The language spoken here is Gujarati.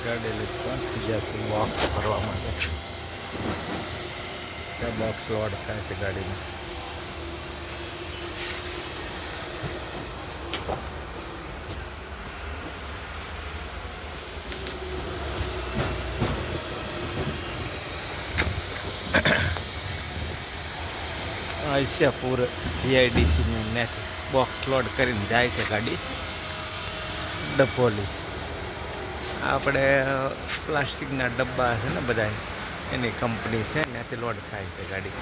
ગાડી લઈ પહોંચી જશે બોક્સ ભરવા માટે. ત્યાં બોક્સ લોડ થાય છે ગાડીમાં. આયશાપુર જીઆઈડીસીની નેટ બોક્સ લોડ કરીને જાય છે ગાડી ડભોલી. આપણે પ્લાસ્ટિકના ડબ્બા છે ને બધા એની કંપની છે ત્યાંથી લોડ થાય છે ગાડી.